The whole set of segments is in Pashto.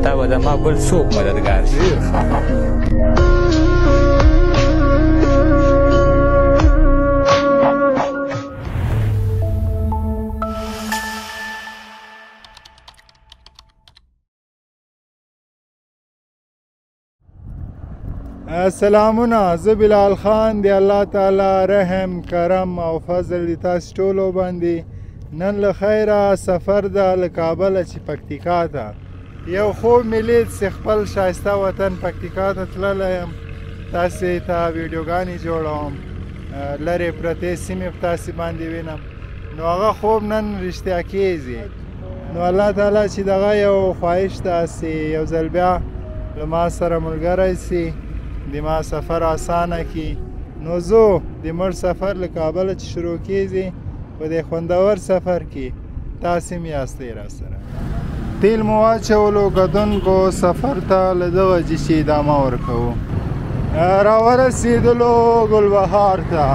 تا به زما بل څوک مددګار شي. سلامونه، زه بلال خان دی. الله تعالی رحم کرم او فضل دی تاسو ټولو باندې. نن له خیره سفر ده له کابله چې پکتیکا ته. یو خوب مې لید چې خپل ښایسته وطن پکتیکا ته تللی یم. تاسې ته ویډیوګانې جوړوم، لرې پرتې سیمې په تاسې باندې وینم، نو هغه خوب نن رښتیا کیږي. نو الله تعالی چې دغه یو خواهش ده چې یو ځل بیا له ما سره ملګری سي، د ما سفر آسانه کی. نو زه د مړ سفر له کابله چې شروع کیږي په دې خوندور سفر کې تاسې هم یاستئ را سره. تیل مو واچولو کتونکو سفر ته له دغه جشې ادامه ورکوو. راورسېدلو ګلبهار ته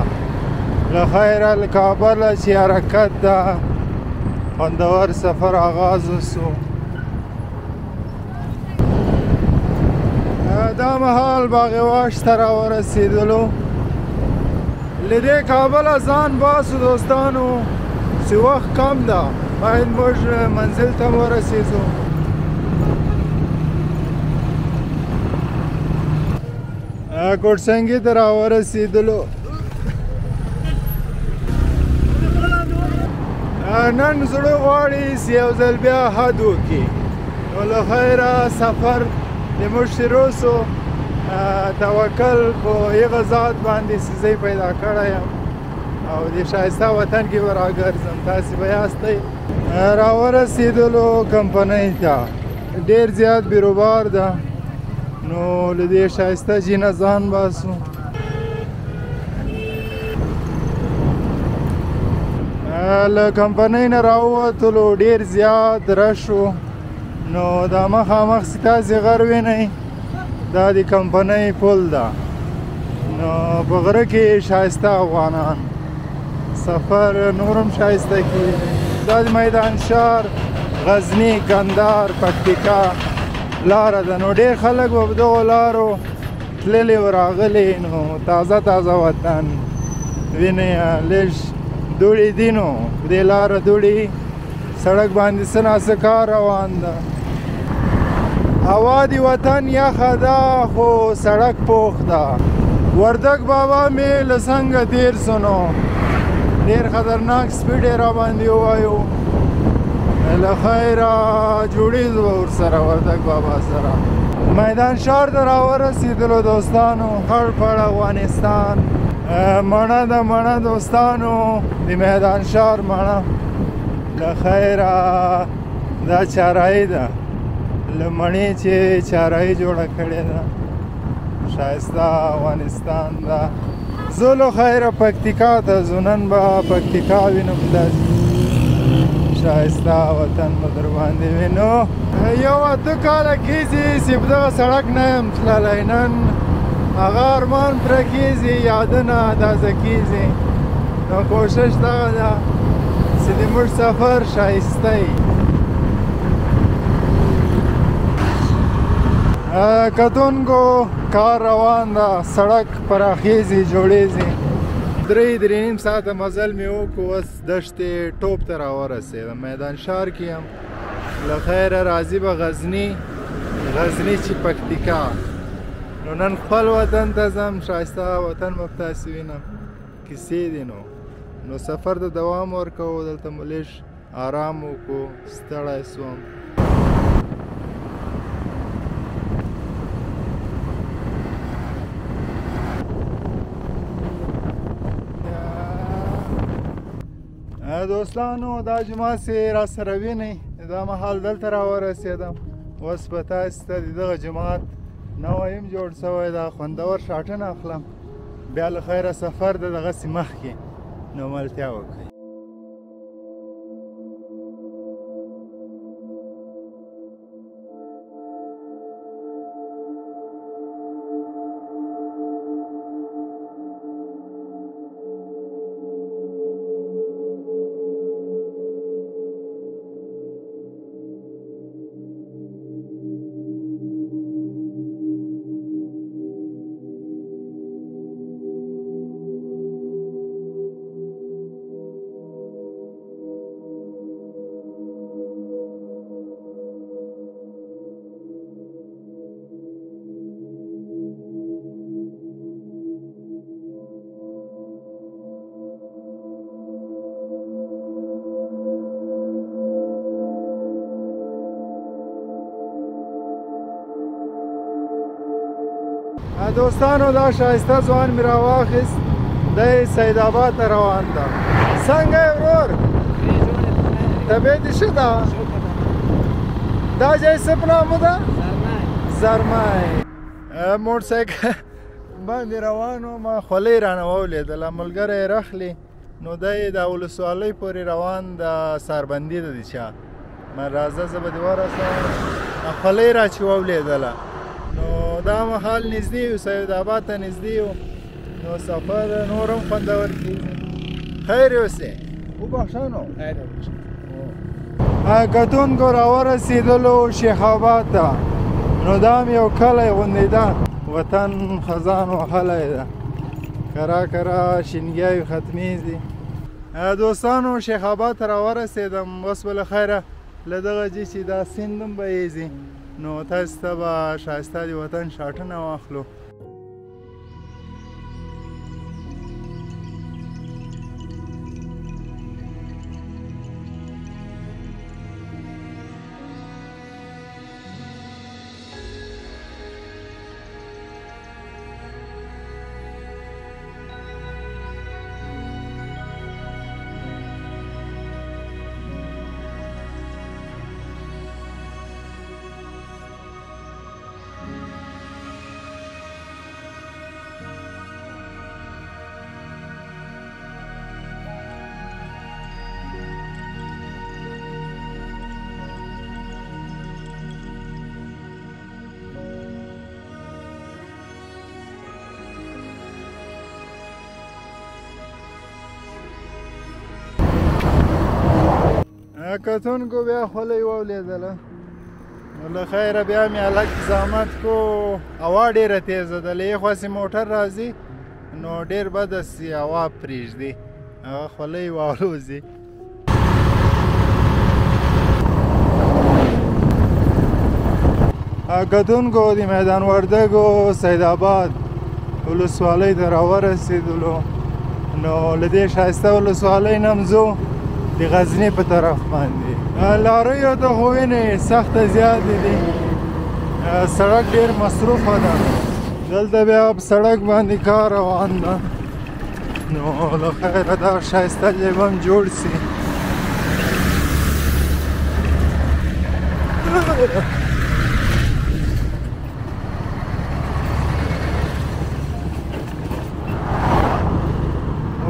له خیره له کابله چې حرکت ده، خوندور سفر آغاز وسو. دا مهال باغ واش ته راورسېدلو. له دې کابله ځان باسو دوستانو چې وخت کم ده، باید موږ منزل ته ورسېږو. ګوډسنګي ته راورسېدلو. نن زړه غواړي چې یو ځل بیا حد وکړي. نو له خیره سفر د موږ شروع سو. توکل په هغه ذات باندې چې زه پیدا کړی یم او د ښایسته وطن کې به راګرځم. تاسې به یاستئ. راورسېدلو کمپنۍ ته. ډېر زیات بیروبار ده، نو له دې ښایسته جي نه ځان باسو. له کمپنۍ نه راووتلو ډېر زیات رش و. نو دا مخامخ چې تاسې غر وینئ، دا د کمپنۍ پل ده. نو په غره کې ښایسته افغانان، سفر نورم ښایسته کېږي. دا د میدان ښار غزني کندهار پکتیکا لاره ده. نو ډېر خلک به په دغو لارو تللي و راغلي. نو تازه تازه وطن وینئ. لږ دوړې دي، نو په دې لاره دوړې سړک باندې څه ناڅه کار روان ده. هوا د وطن یخه ده خو سړک پوخ ده. وردګ بابا مې له څنګه تېر سو، نو ډېر خطرناک سپیډ یې راباندې ووایو. له خیره جوړېږو به ورسره وردګ بابا سره. میدان ښار ته راورسېدلو دوستانو. خړ پړ افغانستان مڼه ده، مڼه دوستانو د میدان ښار مڼه. له خیره دا چارایي ده، له مڼې چې چارایي جوړه کړې ده. ښایسته افغانستان ده. زه له خیره پکتیکا ته ځو. نن به پکتیکا وینم. داسې ښایسته وطن به در باندې وینو. یو 8 کاله کېږي چې په دغه سړک نه یم تللی. نن هغه ارمان پوره کېږي، یادونه تازه کېږي. نو کوشش دغه ده چې د موږ سفر ښایسته وي. کتونکو کار روان ده، سړک پراخېږي جوړېږي. 3.5 ساعته مزل مې وکړو. اوس دښتې ټوپ ته راورسېدم. میدان ښار کې یم. له خیره راځي به غزني چې پکتیکا. نو نن خپل وطن ته ځم. ښایسته وطن به په تاسې وینم. کیسې دي. نو سفر ته دوام ورکوو. دلته مو لږ آرام وکړو، ستړی سوم. دوستانو دا جومات چې را سره وینئ، دا مهال دلته راورسېدم. اوس به تاسې ته د دغه جومات نوی هم جوړ شوی ده، خوندور شاټونه اخلم. بیا له خیره سفر ده دغسې مخکې، نو ملتیا وکړئ. دوستانو دا ښایسته ځوان مې راواخیست دی سید آباد ته روان ده. څنګه یې ورور طبیعت دې ښه ده؟ دا ځای څه په نامه ده؟ زرمای. موټرسایکل باندې روان وم خولۍ رانه وولیدله ملګری یې رخلي نو دی د ولسوالۍ پورې روان د ساربندي ده د چا من راځه زه به دې ورسوم خولۍ را چې وولیدله نو دا مهال نږدې یو سید آباد ته نږدې یو نو سفر نور هم خوندور کېږي. خیر اوسې وبخښه نو کتونکو راورسېدلو شیخ آباد ته نو دا هم یو کلی غوندې ده وطن خزان وهلی ده کرا کرا شینګیاوې ختمېږي. دوستانو شیخ آباد ته راورسېدم اوس به له خیره له دغه ځای چې دا سیند هم بهیږي نو تاسو ته به ښایسته د وطن شاټونه واخلو. کتونکو بیا خولۍ وولیدله نو له خیره بیا مې هلک زحمت کو هوا ډېره تیزه ده له یخوا سې موټر راځي نو ډېر بده سي هوا پرېږدي هغه خولۍ والوځي. کتونکو د میدان وردګو سید آباد ولسوالۍ ته راورسېدلو نو له دې ښایسته ولسوالۍ نه هم ځو د غزني په طرف باندې. لاریو ته خو وینې سخته زیاتې دي سړک ډېر مصروفه ده دلته بیا په سړک باندې کار روان ده نو له خیره دا ښایسته ځای به هم جوړ سي.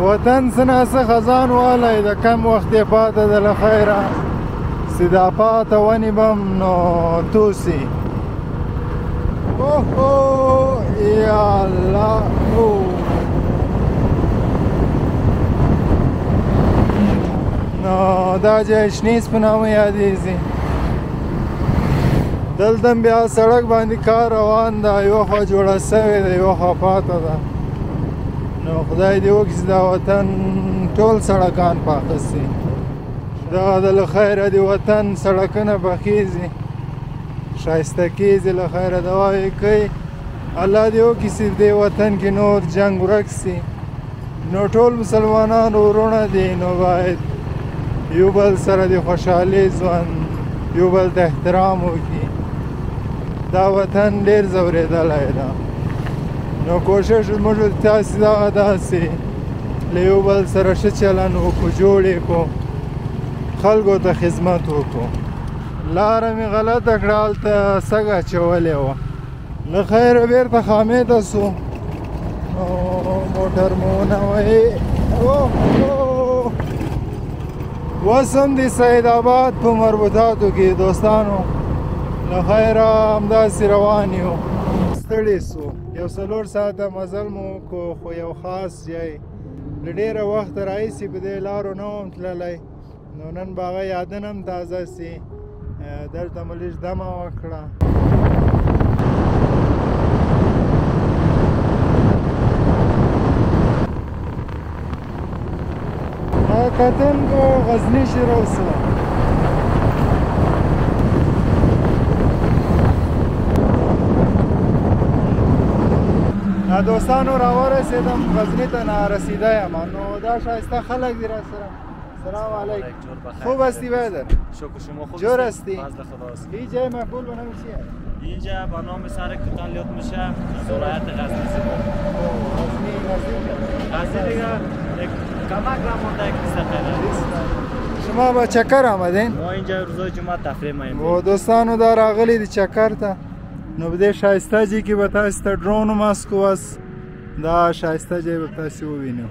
وطن څه ناڅه خزان والی د کم وخت یې پاته ده له خیره چې دا پاته ونې به هم نو توسي. اوهو یا الله نو دا ځای شنیز په نامه یادېږي. دلته هم بیا سړک باندې کار روان ده یوه خوا جوړه سوې ده یوه خوا پاته ده نو خدای دې وکړي چې دا وطن ټول سړکان پاخه سي. دغه د له خیره د وطن سړکونه پخېږي ښایسته کېږي له خیره دعا یې کوي الله دې وکړي چې دې وطن کې نور جنګ ورک سي نو ټول مسلمانان ورونه دي نو باید یو بل سره د خوشحالۍ ژوند یو بل ته احترام وکړي. دا وطن ډېر ځورېدلی ده نو کوشش زموږ تاسې دغه داسې له یو بل سره ښه چلند وکړو جوړ یې کړو خلکو ته خدمت وکړو. لاره مې غلطه کړه هلته سږ اچولې وه له خیره بېرته خامې ته سو موټر مو ونوی اوس هم د سید آباد په مربوطاتو کې دوستانو له خیره همداسې روان یو ستړي سو یو 4 ساعته مزل مو وکړو خو یو خاص ځای له ډېره وخته راهیسې په دې لارو نه وم تللی نو نن به هغه یادونه هم تازه سي دلته مو لږ دمه وکړه. کتونکو غزني شروع سوه دوستانو راورسېدم غزني ته نارسیده یم نو دا ښایسته خلک دي راسره. سلام علیکم. خوب هستی برادر؟ شکر شما خوب جور هستی؟ فضل خداست. هیچ جای مقبول به نمیشه؟ اینجا با نام سر کوتاه لیت میشه ولایت غزنی سپر. غزنی دیگه کمک رمونده یک 20 دقیقه. شما با چکر آمدین؟ ما اینجا روزای جمعه تفریح ماییم. و دوستانو دا راغلی دی چکر ته نو بده شایسته جی کې به تاسو ته ډرون ماسکو واس دا شایسته جی به تاسو ووینئ.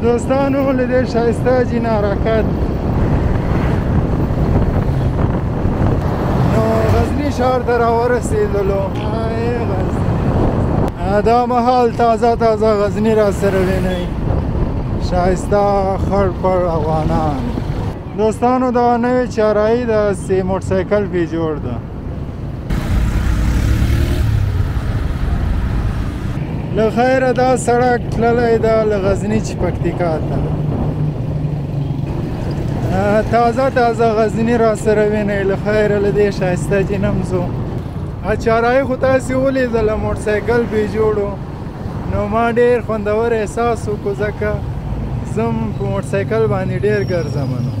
دوستانو له دې شایسته جین حرکت نو غزنی ښار ته راورسېدلو. دا مهال تازه غزنی را سره وینئ، شایسته خړ پړ افغانان. دوستانو دا نوې چارایي د موټرسایکل پې جوړ ده. له خیره دا سړک تللی ده له غزني چې پکتیکا ته. تازه غزني را سره وینئ. له خیره له دې ښایسته جنم ځو. چارایي خو تاسې ولیدله موټرسایکل پې جوړو نو ما ډېر خوندور احساس وکړو ځکه زم په موټرسایکل باندې ډېر ګرځم نو.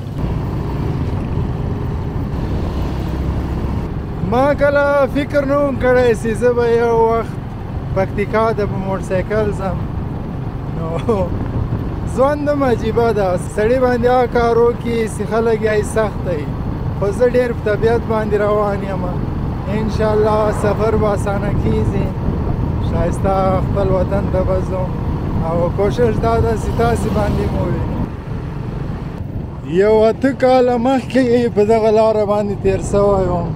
ما کله فکر نه وم کړی چې زه به یو وخت پکتیکا ته په موټرسایکل ځم نو ژوند هم عجیبه ده. سړي باندې هغه کار وکړي چې خلک یې سخت دی، خو زه ډېر په طبیعت باندې روان یم. انشاءالله سفر به اسانه کیږي. ښایسته خپل وطن ته به ځو او کوشش دا ده چې تاسې باندې مو ووینو. یو 8 کاله مخکې په دغه لاره باندې تېر سوی وم.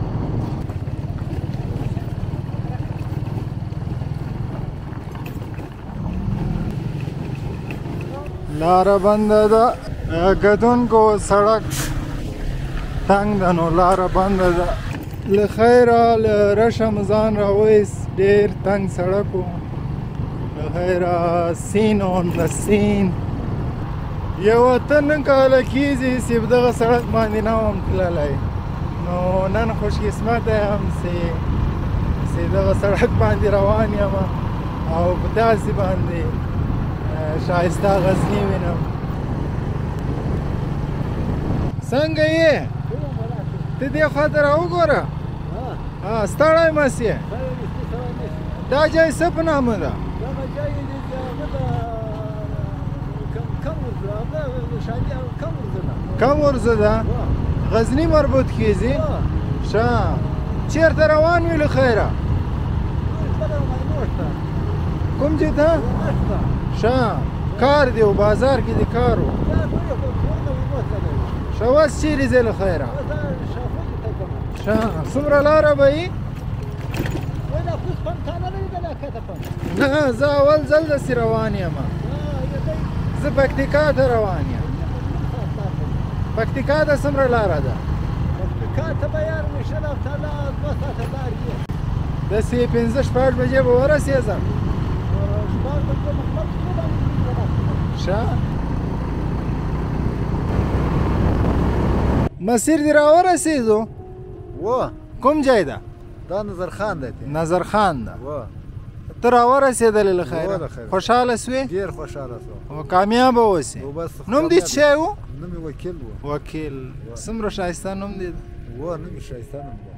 لاره بنده ده، ګدونکو سړک تنګ ده نو لاره بنده ده. له خیره له رشم ځان راویست، ډېر تنګ سړک و. له خیره سین اون د سین. یو 8 کاله کېږي چې په دغه سړک باندې نه وم تللی نو نن خوشقسمته یم چې دغه سړک باندې روان یم او په داسې باندې ښایسته غزني وینم. څنګه یې؟ ته دې خوا ته راوګوره. ستړی مست یې؟ دا ځای څه په نامه ده؟ کم ورځه ده؟ غزني مربوط کېږي؟ ښه. چېرته روان وي له خیره؟ کوم ځای ته؟ ښه. کار دی و بازار کې دی کار و. ښه اوس چیرې ځې له خیره؟ ښه. څومره لاره به یي؟ نه زه اول ځل داسې روان یم. زه پکتیکا ته روان یم. پکتیکا ته څومره لاره ده؟ پکتیکا ته به یار انشاءالله تعالی 2 ساعته لار وي. داسې 5-6 بجې به ورسېږم. ښه. مسیر دې ته راورسېدلې له خیره له خیره. خوشحاله سوې ډېر خوشحاله شوم. او کامیابه اوسې او بس نوم دې څه شی و نوم یې وکیل و. وکیل څومره ښایسته نوم دی و نوم یې ښایسته نوم دی.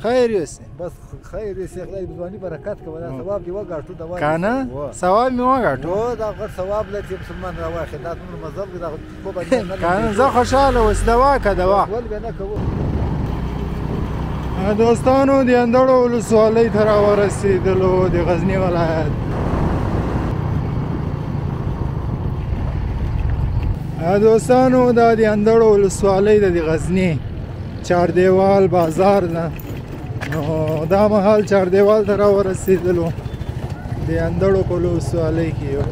خیر یوسې بس خیر یې سي خدای ځواني برکت کوي دا ثواب دې وګاټو دا که نه ثواب مې وګاټو و دا غټ ثواب لري چې مسلمان راواخلي دا دومره مذهب دی دا خو باندې نه که نه زه خوشحاله اوس دوا که دوا ول به نه کوو. دوستانو د اندړو ولسوالۍ ته راورسېدلو د غزني ولایت دوستانو دا د اندړو ولسوالۍ د غزني چاردیوال بازار ده نو دا مهال چاردیوال ته راورسېدلو د اندړو په ولسوالۍ کې یو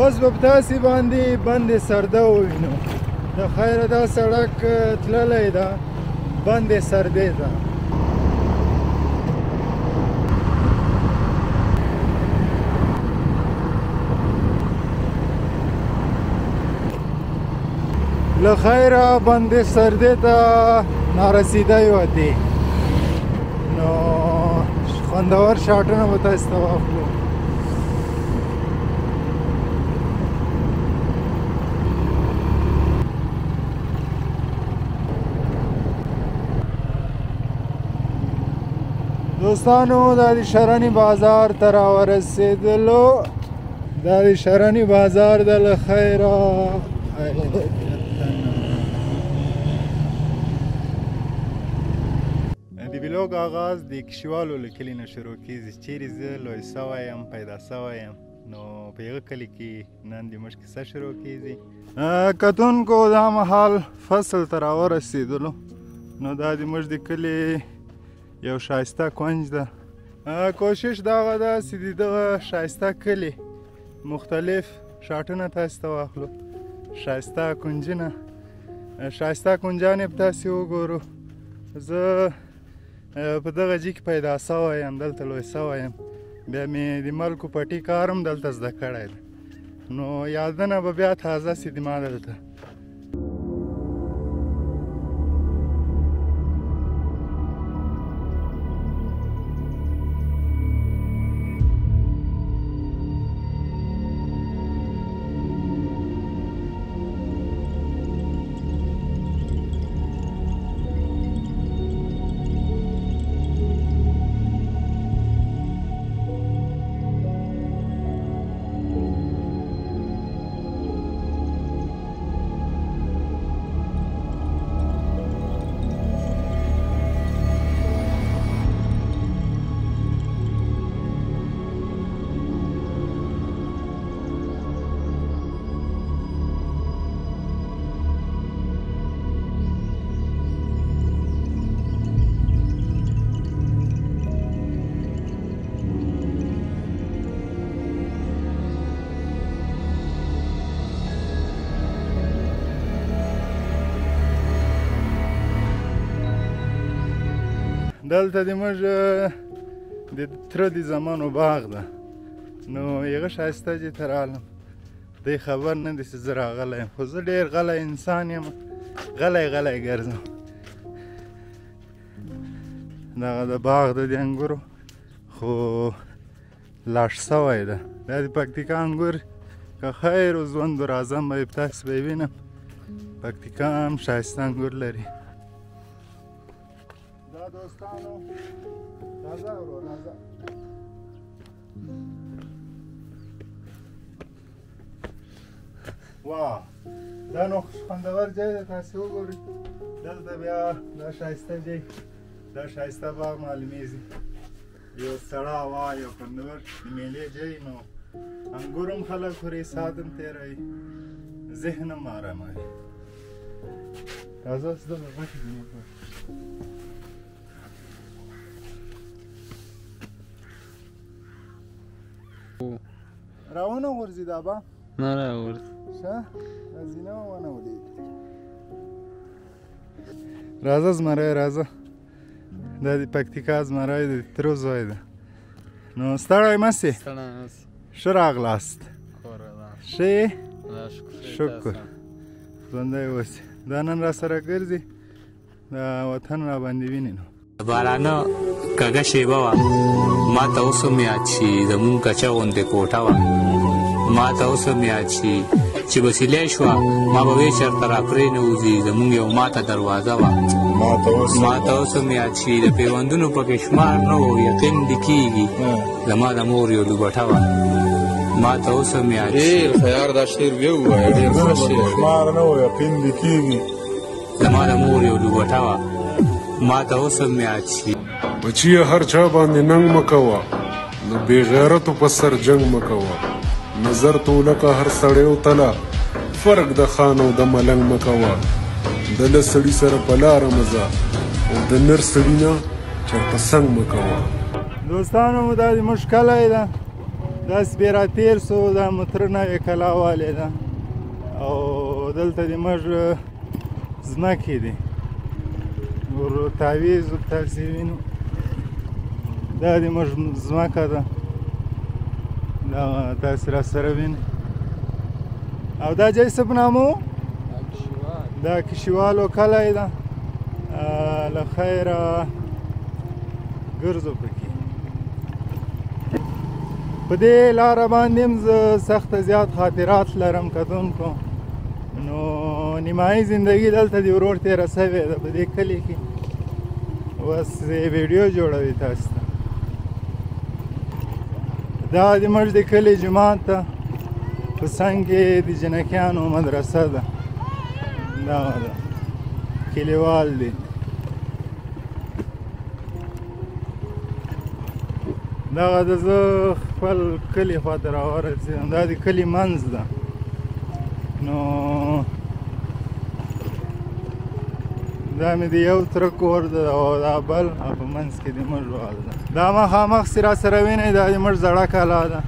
اوس به په تاسې باندې بند سرده ووینو د خیره دا سړک تللی ده بند سردې ده له خیره بند سردې ته نارسیدی وتې نو خوندور شاټونه به تاسې ته واخلو دوستانو دا د شرنی بازار ته راورسېدلو دا د شرنی بازار د له خیره د ویلوګ آغاز د کشیوالو له کلي نه شروع کېږي چیرې زه لوی سوی یم پیدا سوی یم نو په هغه کلي کې نن د موږ کیسه شروع کېږي کتونکو دا مهال فصل ته راورسېدلو نو دا د موږ د کلي یو ښایسته کونج ده کوشش دغه ده چې د دغه ښایسته کلي مختلف شاټونه تاسې ته واخلو ښایسته کونجونه ښایسته کونجانې په تاسې وګورو زه په دغه ځای کې پیدا سوی یم دلته لوی سوی یم بیا مې د ملکو پټي کار هم دلته زده کړی ده نو یادونه به بیا تازه سي د ما دلته دلته د موږ د تره د زمانو باغ ده نو هغه ښایسته ځای ته رالم دی خبر نه دی چې زه راغلی یم خو زه ډېر غلی انسان یم غلی ګرځم دغه د باغ د انګورو خو لاش سوی ده دا د پکتیکا انګور که خیر و ژوند و راځم به یې تاسې به یې وینم پکتیکا هم ښایسته انګور لري دوستانو راځه ورو راځه واه دا نو خوندور ځای دی تاسې وګورئ دلته بیا دا ښایسته ځای دا ښایسته باغ معلومیږي یو سړه هوا یو خوندور د میلې ځای نو انګور هم خلک خوري ساعت هم تېروي ذهن هم اراموي راځه اوس دغه غټې دي راونه غورځي دا به نه راغورځي ښه ښځینه ونه ولید راځه زمری راځه دا د پکتیکا زمری د ترو ځای ده نو ستړی مسې ستړی نسي ښه راغلاست خوره ده ښه یې دا شکر شکر ژوندی اوسې دا نن را سره ګرځي د وطن را باندې ویني نو د بارانه کږه شېبه وه ما ته اوس هم یاد شي زمونږ کچه غوندې کوټه وه ما ته اوس هم یاد شي چې وسیلې شوه ما به وې چېرته را پرې نه وځي زمونږ یو ماته دروازه وه ما ته اوس هم یاد شي د پیوندونو پکې شمار نه و یقین دې کېږي زما د مور یو لوبټه وه ما ته اوس هم یاد شي ډېر خیار دا شعر بیا ووایه ډېر ښه شعر شمار نه و یقین دې کېږي زما د مور یو لوبټه وه ما ته اوس هم یاد شي بچیه هر چا باندې ننګ مه کوه د بې غیرتو په سر جنګ مه کوه نظر تولکه هر سړی و تله فرق د خان او د ملنګ مه کوه د له سړي سره په لاره مه ځه او د نر سړي نه چېرته څنګ مه کوه دوستانو دا د موږ کلی ده داسې بې راتېر سو دا متره نوې کلا والې ده او دلته د موږ ځمکې دي ور تعویض تاسې وینو دا د موږ ځمکه ده دا تاسې را سره وینئ او دا ځای څه په نامه و دا کشیوالو کلی ده له خیره ګرځو پکې په دې لاره باندې هم زه سخته زیات خاطرات لرم کتونکو نو نیمایي زندګي دلته د ورور تېره سوې ده په دې کلي کې اوس ویډیو جوړوي تاسو ته دا د موږ د کلي جومات ته په څنګ کې د جنکیانو مدرسه ده دا ده کلیوال دي دغه د زه خپل کلي خواته راورسېدم دا د کلي منځ ده نو دا مې د یو تره کور ده او دا بل او په منځ کې د موږ وال ده دا مخامخ چې را سره وینئ دا د موږ زړه کلا ده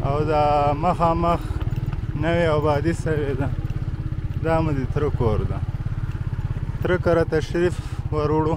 او دا مخامخ نوې آبادي سوې ده دا مې د تره کور ده تره کره تشریف وروړو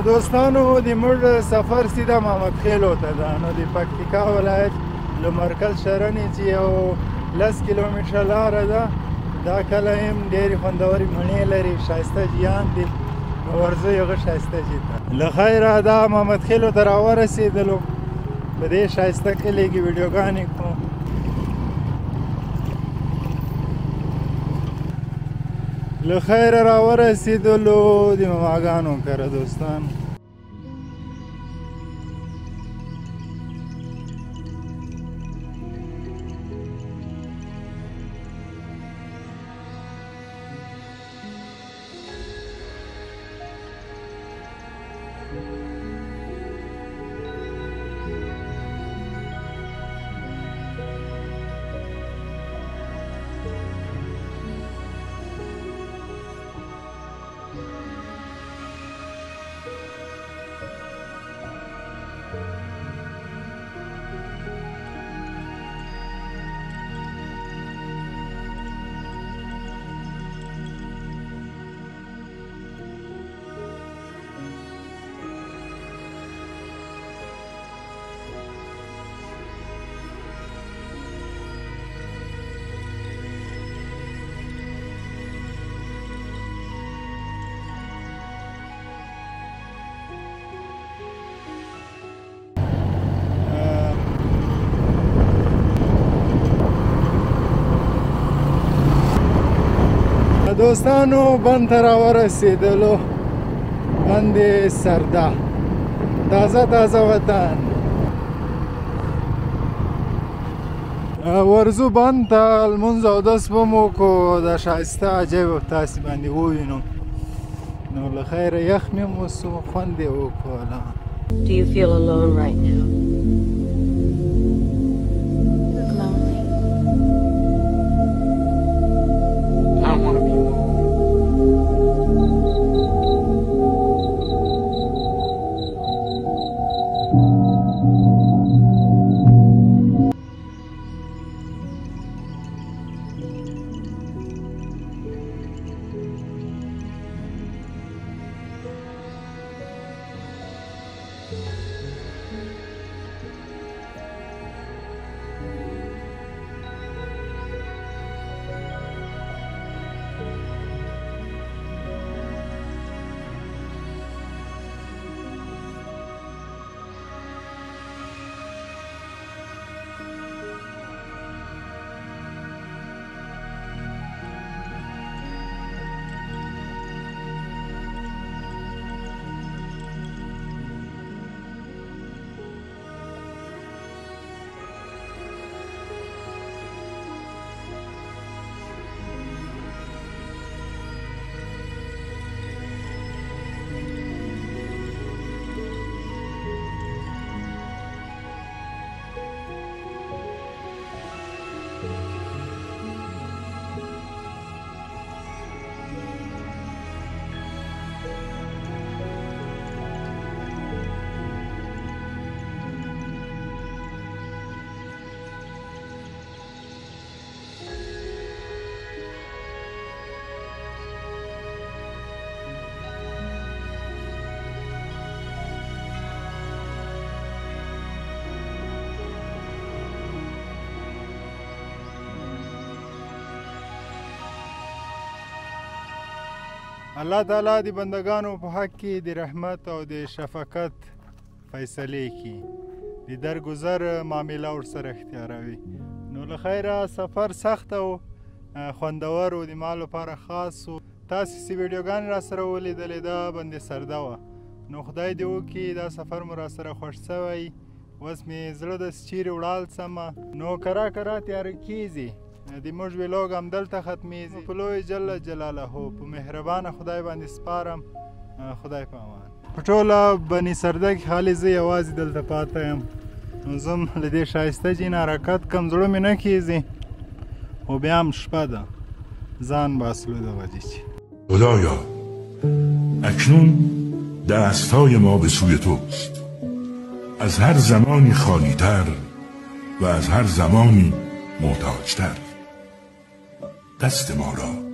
دوستانو د موږ سفر سیده محمد خیلو ته ده نو د پکتیکا ولایت له مرکز شرنې چې یو 10 کیلومتره لاره ده دا کلی هم ډېرې خوندورې مڼې لري ښایسته جیان دي نو ورځئ هغه ښایسته جي ته له خیره دا محمد خیلو ته راورسېدلو په دې ښایسته کلي کې ویډیوګانې کوو له خیره راورسېدلو د مماګانو کره دوستان دوستانو بند ته راورسېدلو، بند سرده، تازه تازه وطن. ورځو بند ته لمونځ اودس به مو وکړو، د ښایسته عجایب تاسې باندې ووینو، نو له خیره یخ مې هم وسو، خوند یې وکړو. Do you feel alone right now? Lonely. I want to be alone. الله تعالی د بندگانو په حق کې د رحمت او د شفقت فیصلې کوي، د درگذر معامله ورسره اختیاروي. نو له خیره سفر سخت او خوندور و، د ما لپاره خاص و. تاسې چې ویډیوګانې را سره ولیدلې دا بند سرده وه، نو خدای دې وکړي دا سفر مو را سره خوښ شوی. اوس مې زړه داسې چیرې وړال سمه، نو کرا کرا تیاره کیږي. د موږ ویلوګ همدلته ختمیږي. په لوی جل جلاله په مهربانه خدای باندې سپارم. خدای په امان. په ټوله بني سرده کې خالي زه یوازې دلته پاته یم، نو زه هم له دې ښایسته ځای نه حرکت کم، زړه مې نه کیږي، خو بیا هم شپه ده، ځان باسلو دغه دي چې خدایا اکنون دستهای ما به سوی توست، از هر زمانی خالی‌تر و از هر زمانی محتاج‌تر. دست ما را